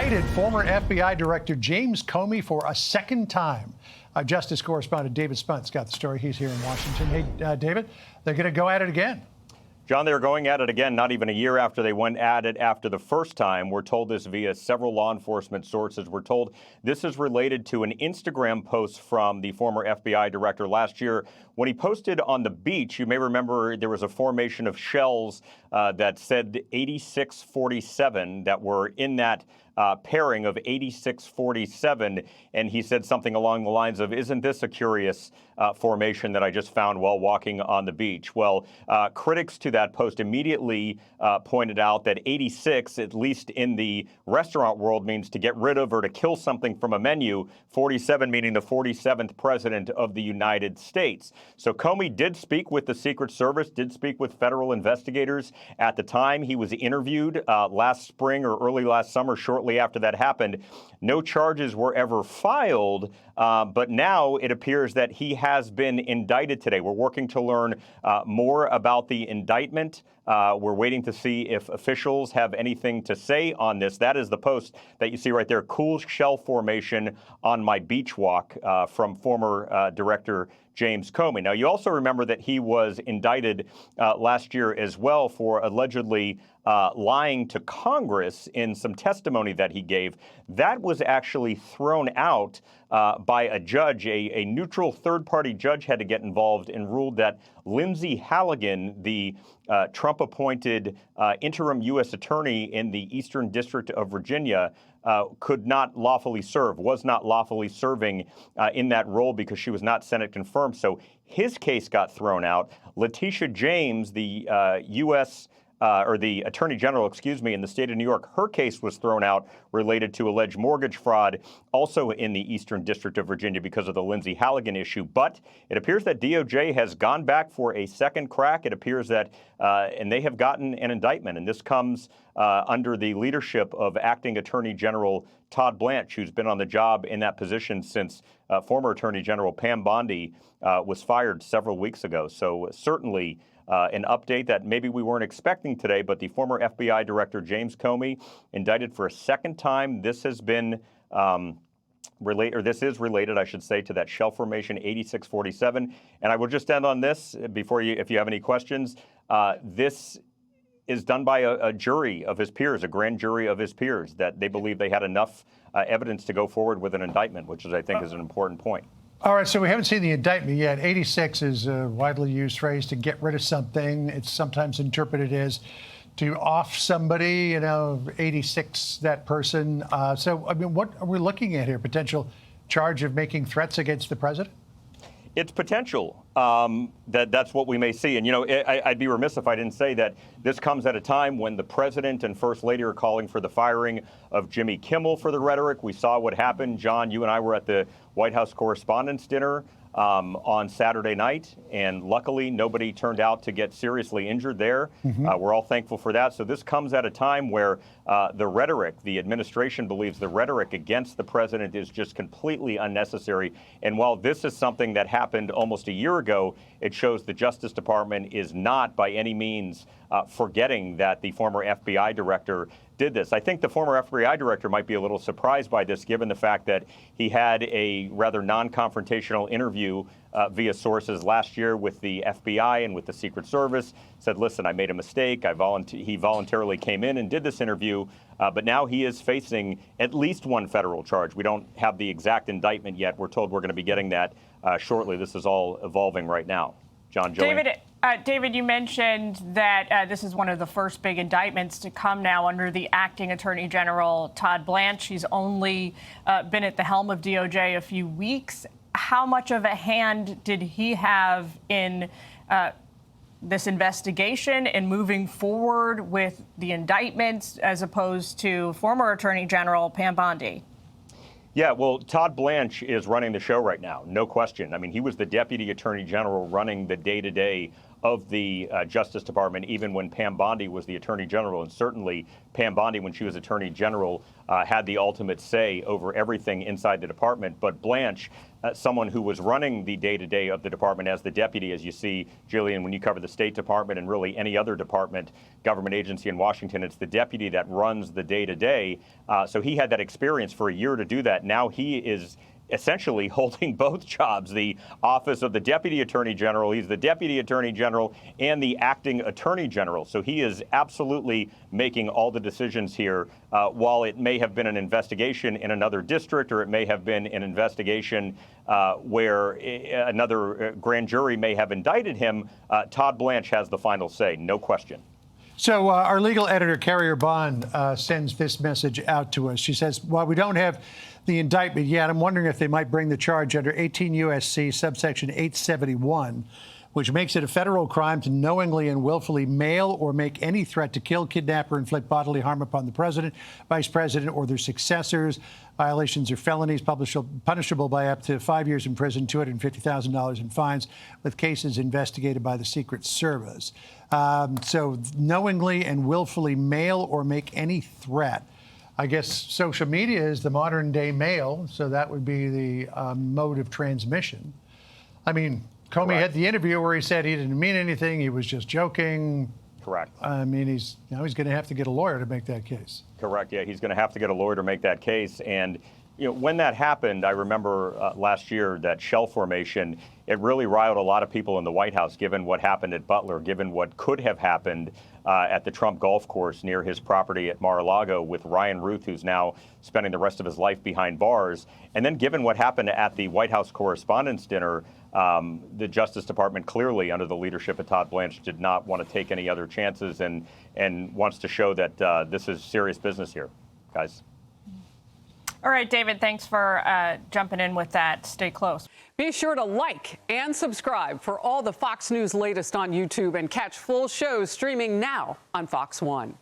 indicted former FBI Director James Comey for a second time. Justice correspondent David Spunt's got the story. He's here in Washington. Hey, David, they're going to go at it again. John, they're going at it again, not even a year after they went at it after the first time. We're told this via several law enforcement sources. We're told this is related to an Instagram post from the former FBI director last year when he posted on the beach. You may remember there was a formation of shells that said 8647 that were in that pairing of 8647, and he said something along the lines of, "Isn't this a curious formation that I just found while walking on the beach?" Well, critics to that post immediately pointed out that 86, at least in the restaurant world, means to get rid of or to kill something from a menu, 47 meaning the 47th president of the United States. So Comey did speak with the Secret Service, did speak with federal investigators. At the time he was interviewed last spring or early last summer, shortly after that happened, no charges were ever filed, but now it appears that he has been indicted today. We're working to learn more about the indictment. We're waiting to see if officials have anything to say on this. That is the post that you see right there, "Cool shell formation on my beach walk," from former director James Comey. Now, you also remember that he was indicted last year as well for allegedly lying to Congress in some testimony that he gave. That was actually thrown out by a judge. A neutral third-party judge had to get involved and ruled that Lindsay Halligan, the Trump-appointed interim U.S. attorney in the Eastern District of Virginia, could not lawfully serve, was not lawfully serving in that role because she was not Senate confirmed. So his case got thrown out. Letitia James, the U.S. Or the Attorney General, in the state of New York, her case was thrown out related to alleged mortgage fraud, also in the Eastern District of Virginia because of the Lindsay Halligan issue. But it appears that DOJ has gone back for a second crack. It appears that, and they have gotten an indictment, and this comes under the leadership of Acting Attorney General Todd Blanche, who's been on the job in that position since former Attorney General Pam Bondi was fired several weeks ago. So certainly an update that maybe we weren't expecting today, but the former FBI Director James Comey indicted for a second time. This has been this is related, I should say, to that shell formation 8647. And I will just end on this before if you have any questions. This is done by a jury of his peers, a grand jury of his peers, that they believe they had enough evidence to go forward with an indictment, which I think is an important point. All right, so we haven't seen the indictment yet. 86 is a widely used phrase to get rid of something. It's sometimes interpreted as to off somebody, 86, that person. So, I mean, what are we looking at here? Potential charge of making threats against the president? It's potential that's what we may see. And, I'd be remiss if I didn't say that this comes at a time when the president and first lady are calling for the firing of Jimmy Kimmel for the rhetoric. We saw what happened. John, you and I were at the White House Correspondents' Dinner on Saturday night, and luckily nobody turned out to get seriously injured there. We're all thankful for that. So this comes at a time where the rhetoric, the administration believes the rhetoric against the president is just completely unnecessary. And while this is something that happened almost a year ago, it shows the Justice Department is not by any means forgetting that the former FBI director did this. I think the former FBI director might be a little surprised by this, given the fact that he had a rather non-confrontational interview via sources last year with the FBI and with the Secret Service, said, listen, I made a mistake. He voluntarily came in and did this interview, but now he is facing at least one federal charge. We don't have the exact indictment yet. We're told we're going to be getting that shortly. This is all evolving right now. John, Joey. David, you mentioned that this is one of the first big indictments to come now under the acting Attorney General Todd Blanche. He's only been at the helm of DOJ a few weeks. How much of a hand did he have in this investigation and moving forward with the indictments as opposed to former Attorney General Pam Bondi? Yeah, well, Todd Blanche is running the show right now, no question. I mean, he was the Deputy Attorney General running the day-to-day of the Justice Department, even when Pam Bondi was the Attorney General. And certainly Pam Bondi, when she was Attorney General, had the ultimate say over everything inside the department. But Blanche, someone who was running the day-to-day of the department as the deputy, as you see, Jillian, when you cover the State Department and really any other department, government agency in Washington, it's the deputy that runs the day-to-day. So he had that experience for a year to do that. Now he is essentially holding both jobs, the office of the Deputy Attorney General. He's the Deputy Attorney General and the acting Attorney General. So he is absolutely making all the decisions here. While it may have been an investigation in another district, or it may have been an investigation where another grand jury may have indicted him, Todd Blanche has the final say, no question. So our legal editor, Carrier Bond, sends this message out to us. She says, while we don't have the indictment yet, I'm wondering if they might bring the charge under 18 U.S.C. subsection 871, which makes it a federal crime to knowingly and willfully mail or make any threat to kill, kidnap, or inflict bodily harm upon the president, vice president, or their successors. Violations are felonies punishable by up to 5 years in prison, $250,000 in fines, with cases investigated by the Secret Service. So knowingly and willfully mail or make any threat. I guess social media is the modern day mail, so that would be the mode of transmission. I mean, Comey had the interview where he said he didn't mean anything, he was just joking. Correct. I mean, he's going to have to get a lawyer to make that case. Correct. Yeah, he's going to have to get a lawyer to make that case. And when that happened, I remember last year that shell formation, it really riled a lot of people in the White House, given what happened at Butler, given what could have happened at the Trump golf course near his property at Mar-a-Lago with Ryan Ruth, who's now spending the rest of his life behind bars. And then given what happened at the White House Correspondents' Dinner, the Justice Department clearly, under the leadership of Todd Blanche, did not want to take any other chances and wants to show that this is serious business here, guys. All right, David, thanks for jumping in with that. Stay close. Be sure to like and subscribe for all the Fox News latest on YouTube, and catch full shows streaming now on Fox One.